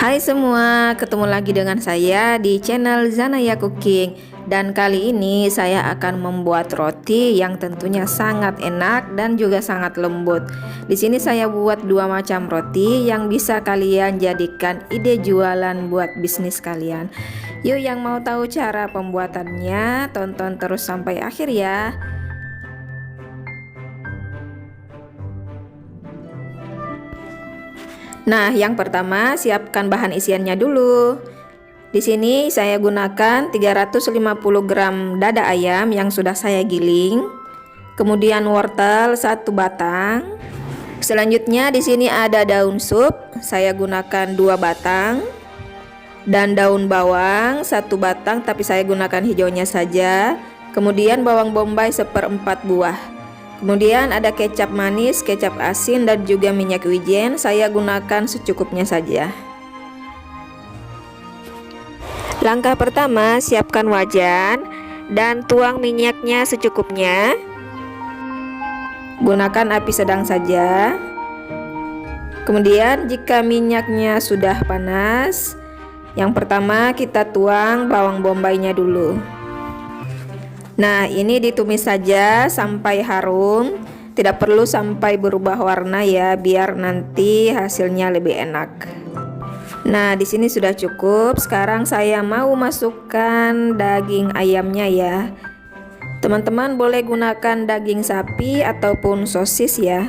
Hai semua, ketemu lagi dengan saya di channel Zanaya Cooking. Dan kali ini saya akan membuat roti yang tentunya sangat enak dan juga sangat lembut. Di sini saya buat dua macam roti yang bisa kalian jadikan ide jualan buat bisnis kalian. Yuk, yang mau tahu cara pembuatannya, tonton terus sampai akhir ya. Nah, yang pertama siapkan bahan isiannya dulu. Di sini saya gunakan 350 gram dada ayam yang sudah saya giling. Kemudian wortel 1 batang. Selanjutnya di sini ada daun sup, saya gunakan 2 batang. Dan daun bawang 1 batang tapi saya gunakan hijaunya saja. Kemudian bawang bombay 1/4 buah. Kemudian ada kecap manis, kecap asin, dan juga minyak wijen. Saya gunakan secukupnya saja. Langkah pertama, siapkan wajan dan tuang minyaknya secukupnya. Gunakan api sedang saja. Kemudian jika minyaknya sudah panas, yang pertama kita tuang bawang bombaynya dulu. Nah, ini ditumis saja sampai harum, tidak perlu sampai berubah warna ya, biar nanti hasilnya lebih enak. Nah, di sini sudah cukup. Sekarang saya mau masukkan daging ayamnya ya. Teman-teman boleh gunakan daging sapi ataupun sosis ya.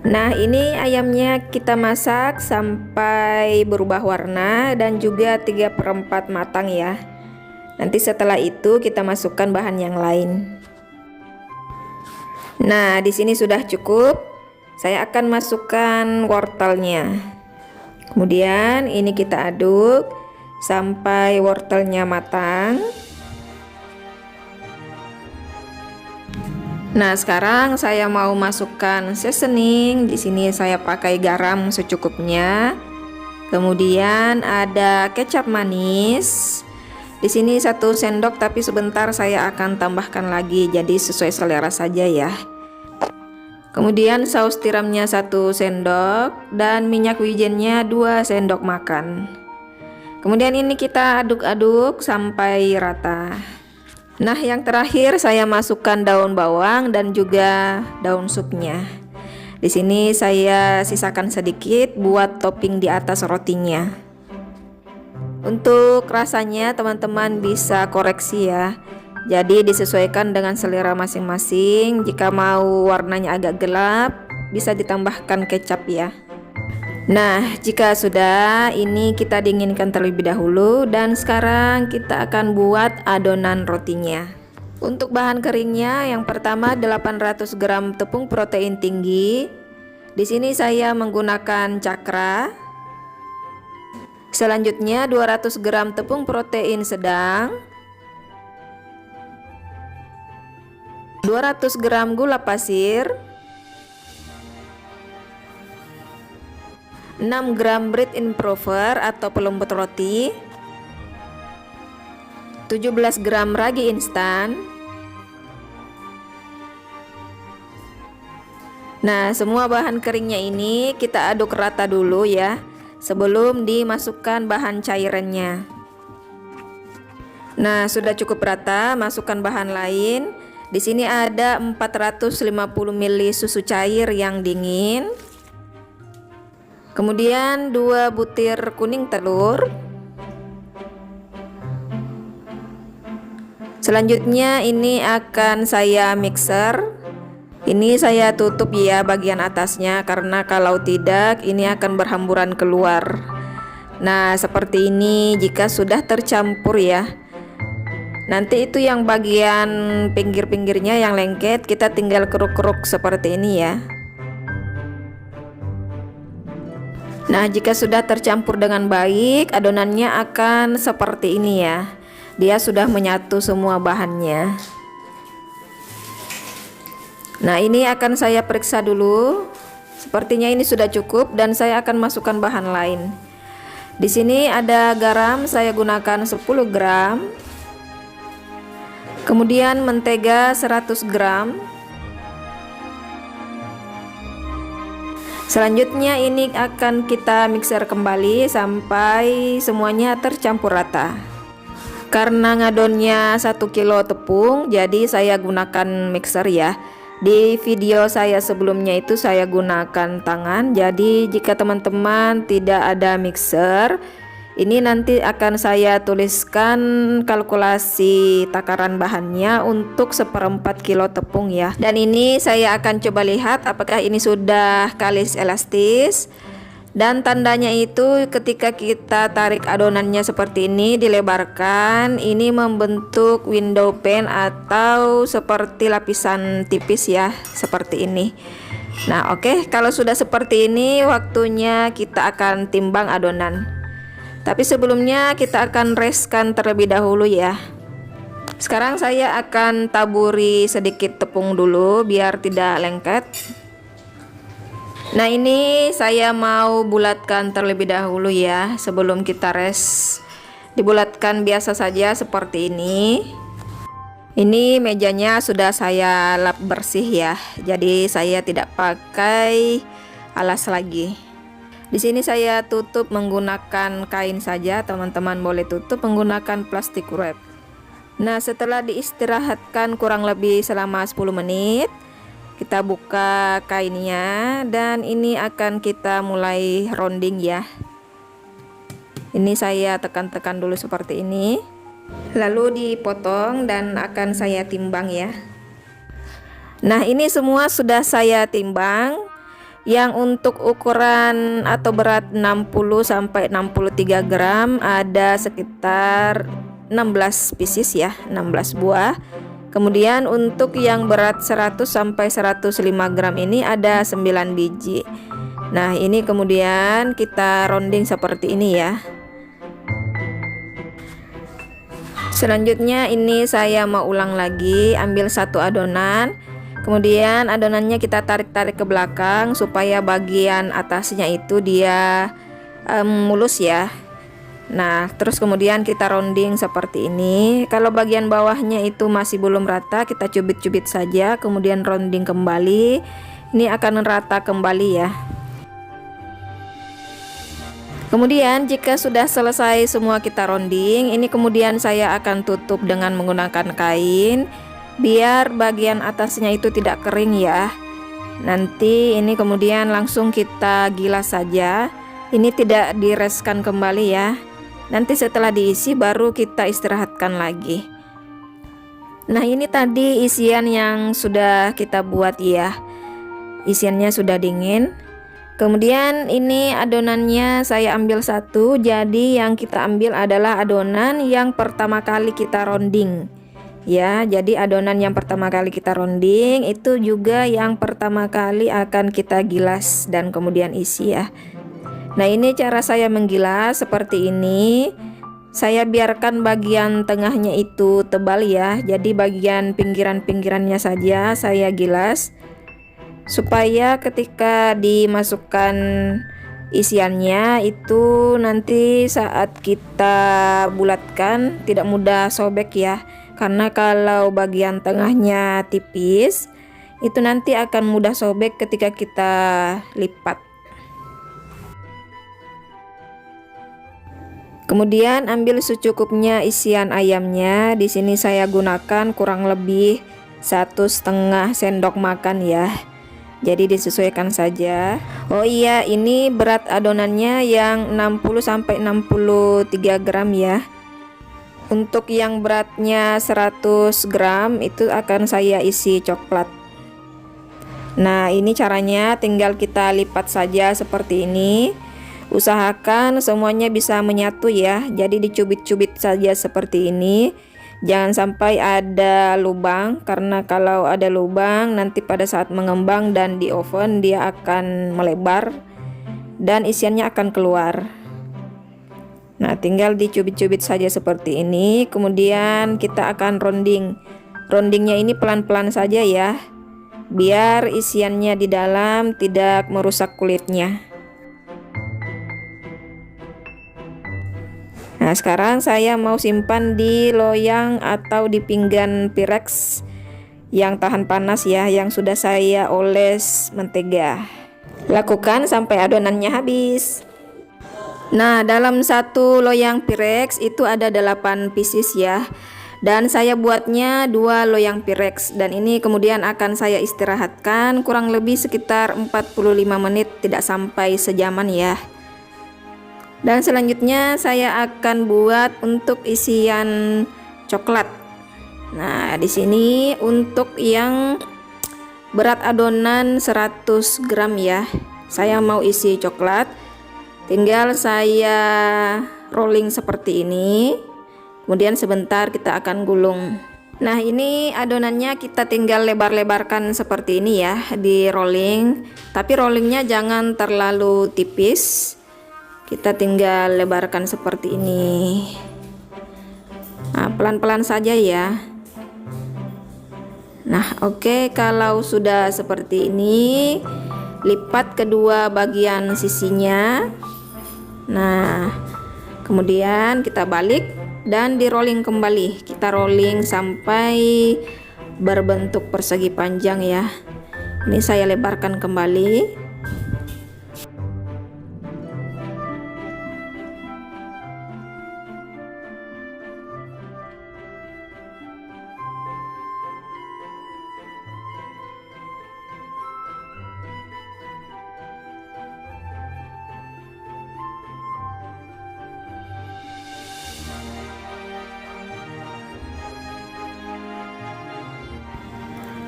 Nah, ini ayamnya kita masak sampai berubah warna dan juga 3/4 matang ya. Nanti setelah itu kita masukkan bahan yang lain. Nah, di sini sudah cukup. Saya akan masukkan wortelnya. Kemudian ini kita aduk sampai wortelnya matang. Nah, sekarang saya mau masukkan seasoning. Di sini saya pakai garam secukupnya. Kemudian ada kecap manis. Di sini 1 sendok tapi sebentar saya akan tambahkan lagi, jadi sesuai selera saja ya. Kemudian saus tiramnya 1 sendok dan minyak wijennya 2 sendok makan. Kemudian ini kita aduk-aduk sampai rata. Nah, yang terakhir saya masukkan daun bawang dan juga daun supnya. Di sini saya sisakan sedikit buat topping di atas rotinya. Untuk rasanya teman-teman bisa koreksi ya. Jadi disesuaikan dengan selera masing-masing. Jika mau warnanya agak gelap, bisa ditambahkan kecap ya. Nah, jika sudah, ini kita dinginkan terlebih dahulu dan sekarang kita akan buat adonan rotinya. Untuk bahan keringnya, yang pertama 800 gram tepung protein tinggi. Di sini saya menggunakan cakra. Selanjutnya 200 gram tepung protein sedang, 200 gram gula pasir, 6 gram bread improver atau pelembut roti, 17 gram ragi instan. Nah, semua bahan keringnya ini kita aduk rata dulu ya, sebelum dimasukkan bahan cairannya. Nah, sudah cukup rata, masukkan bahan lain. Di sini ada 450 ml susu cair yang dingin. Kemudian 2 butir kuning telur. Selanjutnya ini akan saya mixer. Ini saya tutup ya bagian atasnya karena kalau tidak ini akan berhamburan keluar. Nah, seperti ini jika sudah tercampur ya. Nanti itu yang bagian pinggir-pinggirnya yang lengket kita tinggal keruk-keruk seperti ini ya. Nah, jika sudah tercampur dengan baik, adonannya akan seperti ini ya. Dia sudah menyatu semua bahannya. Nah, ini akan saya periksa dulu. Sepertinya ini sudah cukup dan saya akan masukkan bahan lain. Di sini ada garam, saya gunakan 10 gram. Kemudian mentega 100 gram. Selanjutnya ini akan kita mixer kembali sampai semuanya tercampur rata. Karena ngadonnya 1 kilo tepung, jadi saya gunakan mixer ya. Di video saya sebelumnya itu saya gunakan tangan. Jadi jika teman-teman tidak ada mixer, ini nanti akan saya tuliskan kalkulasi takaran bahannya untuk 1/4 kilo tepung ya. Dan ini saya akan coba lihat apakah ini sudah kalis elastis. Dan tandanya itu ketika kita tarik adonannya seperti ini, dilebarkan, ini membentuk window pane atau seperti lapisan tipis ya, seperti ini. Nah oke, kalau sudah seperti ini waktunya kita akan timbang adonan. Tapi sebelumnya kita akan reskan terlebih dahulu ya. Sekarang saya akan taburi sedikit tepung dulu biar tidak lengket. Nah ini saya mau bulatkan terlebih dahulu ya, sebelum kita res. Dibulatkan biasa saja seperti ini. Ini mejanya sudah saya lap bersih ya, jadi saya tidak pakai alas lagi. Di sini saya tutup menggunakan kain saja, teman-teman boleh tutup menggunakan plastik wrap. Nah setelah diistirahatkan kurang lebih selama 10 menit, kita buka kainnya dan ini akan kita mulai rounding ya. Ini saya tekan-tekan dulu seperti ini, lalu dipotong dan akan saya timbang ya. Nah ini semua sudah saya timbang. Yang untuk ukuran atau berat 60 sampai 63 gram ada sekitar 16 pieces ya, 16 buah. Kemudian untuk yang berat 100 sampai 105 gram ini ada 9 biji. Nah, ini kemudian kita rounding seperti ini ya. Selanjutnya ini saya mau ulang lagi, ambil satu adonan. Kemudian adonannya kita tarik-tarik ke belakang supaya bagian atasnya itu dia mulus ya. Nah terus kemudian kita rounding seperti ini. Kalau bagian bawahnya itu masih belum rata, kita cubit-cubit saja, kemudian rounding kembali. Ini akan rata kembali ya. Kemudian jika sudah selesai semua kita rounding, ini kemudian saya akan tutup dengan menggunakan kain biar bagian atasnya itu tidak kering ya. Nanti ini kemudian langsung kita gilas saja. Ini tidak direskan kembali ya. Nanti setelah diisi baru kita istirahatkan lagi. Nah ini tadi isian yang sudah kita buat ya. Isiannya sudah dingin. Kemudian ini adonannya saya ambil satu. Jadi yang kita ambil adalah adonan yang pertama kali kita rounding ya. Jadi adonan yang pertama kali kita rounding itu juga yang pertama kali akan kita gilas dan kemudian isi ya. Nah ini cara saya menggilas seperti ini. Saya biarkan bagian tengahnya itu tebal ya. Jadi bagian pinggiran-pinggirannya saja saya gilas, supaya ketika dimasukkan isiannya itu nanti saat kita bulatkan tidak mudah sobek ya. Karena kalau bagian tengahnya tipis, itu nanti akan mudah sobek ketika kita lipat. Kemudian ambil secukupnya isian ayamnya. Di sini saya gunakan kurang lebih 1,5 sendok makan ya. Jadi disesuaikan saja. Oh iya, ini berat adonannya yang 60 sampai 63 gram ya. Untuk yang beratnya 100 gram itu akan saya isi coklat. Nah ini caranya, tinggal kita lipat saja seperti ini. Usahakan semuanya bisa menyatu ya. Jadi dicubit-cubit saja seperti ini. Jangan sampai ada lubang, karena kalau ada lubang nanti pada saat mengembang dan di oven dia akan melebar dan isiannya akan keluar. Nah tinggal dicubit-cubit saja seperti ini. Kemudian kita akan rounding. Roundingnya ini pelan-pelan saja ya, biar isiannya di dalam tidak merusak kulitnya. Nah sekarang saya mau simpan di loyang atau di pinggan Pyrex yang tahan panas ya, yang sudah saya oles mentega. Lakukan sampai adonannya habis. Nah, dalam satu loyang Pyrex itu ada 8 pieces ya. Dan saya buatnya 2 loyang Pyrex, dan ini kemudian akan saya istirahatkan kurang lebih sekitar 45 menit, tidak sampai sejaman ya. Dan selanjutnya saya akan buat untuk isian coklat. Nah, di sini untuk yang berat adonan 100 gram ya. Saya mau isi coklat. Tinggal saya rolling seperti ini. Kemudian sebentar kita akan gulung. Nah, ini adonannya kita tinggal lebar-lebarkan seperti ini ya, di rolling. Tapi rollingnya jangan terlalu tipis. Kita tinggal lebarkan seperti ini. Nah, pelan-pelan saja ya. Nah, oke, kalau sudah seperti ini, lipat kedua bagian sisinya. Nah, kemudian kita balik dan di rolling kembali. Kita rolling sampai berbentuk persegi panjang ya. Ini saya lebarkan kembali.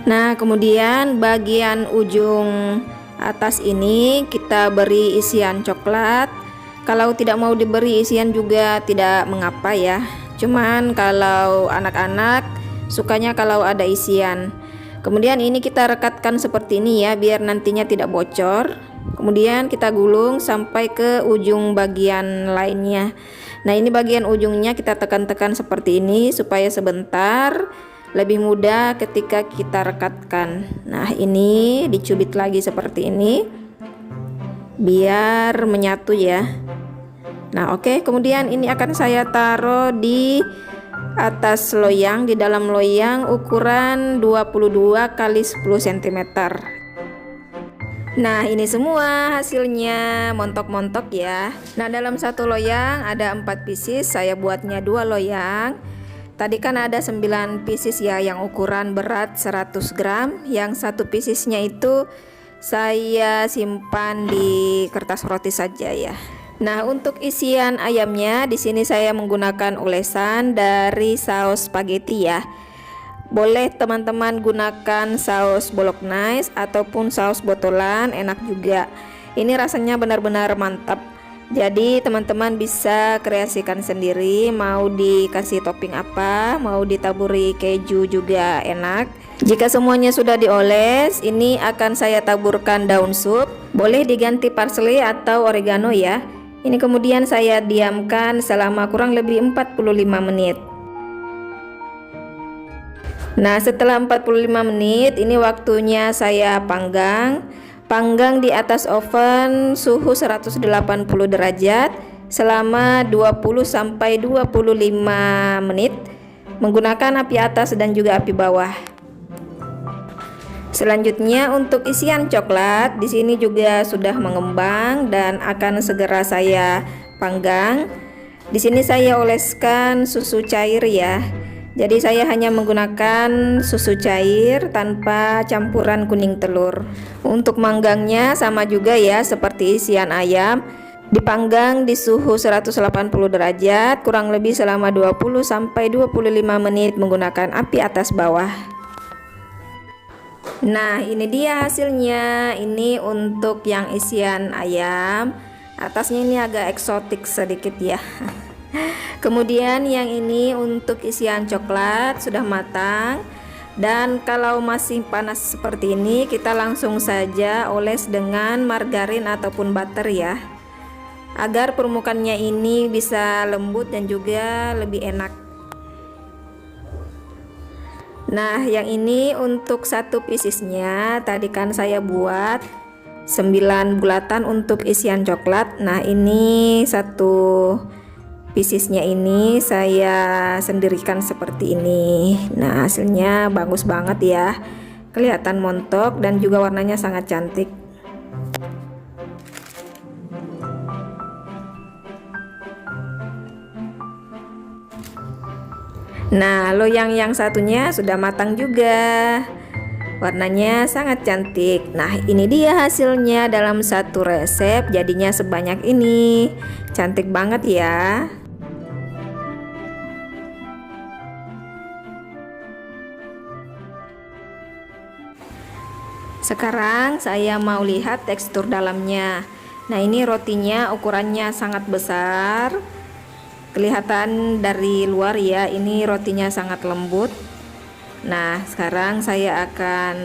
Nah, kemudian bagian ujung atas ini kita beri isian coklat. Kalau tidak mau diberi isian juga tidak mengapa ya. Cuman kalau anak-anak sukanya kalau ada isian. Kemudian ini kita rekatkan seperti ini ya, biar nantinya tidak bocor. Kemudian kita gulung sampai ke ujung bagian lainnya. Nah, ini bagian ujungnya kita tekan-tekan seperti ini supaya sebentar lebih mudah ketika kita rekatkan. Nah, ini dicubit lagi seperti ini biar menyatu ya. Nah, oke, kemudian ini akan saya taruh di atas loyang, di dalam loyang ukuran 22 x 10 cm. Nah, ini semua hasilnya montok-montok ya. Nah, dalam satu loyang ada 4 pieces, saya buatnya 2 loyang. Tadi kan ada 9 pieces ya yang ukuran berat 100 gram. Yang satu piecesnya itu saya simpan di kertas roti saja ya. Nah, untuk isian ayamnya di sini saya menggunakan olesan dari saus spaghetti ya. Boleh teman-teman gunakan saus bolognese ataupun saus botolan, enak juga. Ini rasanya benar-benar mantap. Jadi teman-teman bisa kreasikan sendiri, mau dikasih topping apa, mau ditaburi keju juga enak. Jika semuanya sudah dioles, ini akan saya taburkan daun sup. Boleh diganti parsley atau oregano ya. Ini kemudian saya diamkan selama kurang lebih 45 menit. Nah, setelah 45 menit, ini waktunya saya panggang. Panggang di atas oven suhu 180 derajat selama 20-25 menit menggunakan api atas dan juga api bawah. Selanjutnya untuk isian coklat di sini juga sudah mengembang dan akan segera saya panggang. Di sini saya oleskan susu cair ya. Jadi saya hanya menggunakan susu cair tanpa campuran kuning telur. Untuk manggangnya sama juga ya seperti isian ayam. Dipanggang di suhu 180 derajat kurang lebih selama 20-25 menit menggunakan api atas bawah. Nah, ini dia hasilnya. Ini untuk yang isian ayam. Atasnya ini agak eksotik sedikit ya. Kemudian yang ini untuk isian coklat sudah matang. Dan kalau masih panas seperti ini, kita langsung saja oles dengan margarin ataupun butter ya, agar permukaannya ini bisa lembut dan juga lebih enak. Nah, yang ini untuk satu piecesnya tadi kan saya buat 9 bulatan untuk isian coklat. Nah, ini satu piecesnya ini saya sendirikan seperti ini. Nah, hasilnya bagus banget ya, kelihatan montok dan juga warnanya sangat cantik. Nah, loyang yang satunya sudah matang juga. Warnanya sangat cantik. Nah, ini dia hasilnya dalam satu resep, jadinya sebanyak ini. Cantik banget ya. Sekarang saya mau lihat tekstur dalamnya. Nah, ini rotinya ukurannya sangat besar. Kelihatan dari luar ya, ini rotinya sangat lembut. Nah, sekarang saya akan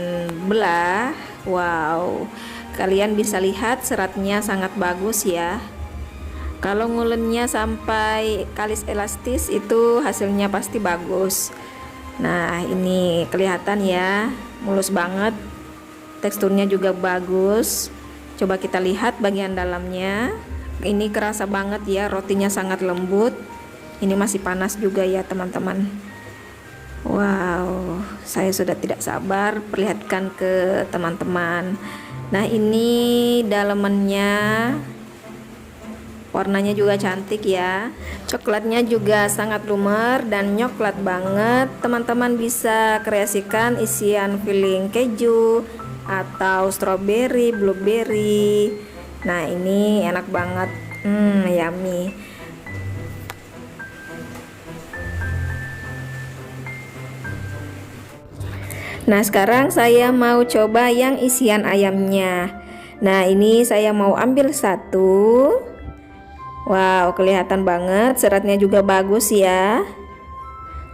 belah. Wow, kalian bisa lihat seratnya sangat bagus ya. Kalau ngulennya sampai kalis elastis itu hasilnya pasti bagus. Nah, ini kelihatan ya, mulus banget. Teksturnya juga bagus. Coba kita lihat bagian dalamnya. Ini kerasa banget ya, rotinya sangat lembut. Ini masih panas juga ya teman-teman. Wow, saya sudah tidak sabar perlihatkan ke teman-teman. Nah, ini dalemannya, warnanya juga cantik ya. Coklatnya juga sangat lumer dan nyoklat banget. Teman-teman bisa kreasikan isian filling keju atau strawberry, blueberry. Nah, ini enak banget, yummy. Nah, sekarang saya mau coba yang isian ayamnya. Nah, ini saya mau ambil satu. Wow, kelihatan banget, seratnya juga bagus ya.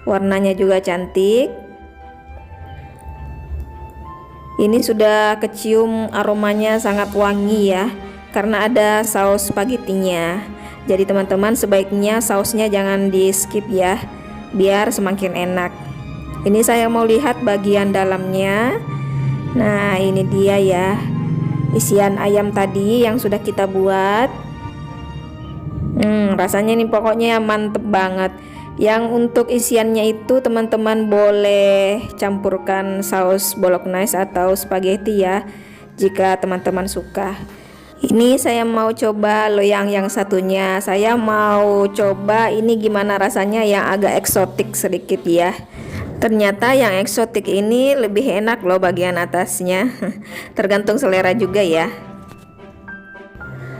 Warnanya juga cantik. Ini sudah kecium aromanya sangat wangi ya, karena ada saus spagettinya. Jadi teman-teman sebaiknya sausnya jangan di skip ya, biar semakin enak. Ini saya mau lihat bagian dalamnya. Nah, ini dia ya, isian ayam tadi yang sudah kita buat. Rasanya ini pokoknya mantep banget. Yang untuk isiannya itu teman-teman boleh campurkan saus bolognese atau spaghetti ya, jika teman-teman suka. Ini saya mau coba loyang yang satunya. Saya mau coba ini gimana rasanya yang agak eksotik sedikit ya. Ternyata yang eksotik ini lebih enak loh bagian atasnya. Tergantung selera juga ya.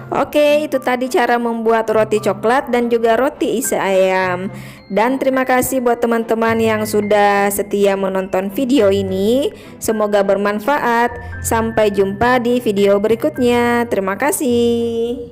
Oke, itu tadi cara membuat roti coklat dan juga roti isi ayam. Dan terima kasih buat teman-teman yang sudah setia menonton video ini. Semoga bermanfaat. Sampai jumpa di video berikutnya. Terima kasih.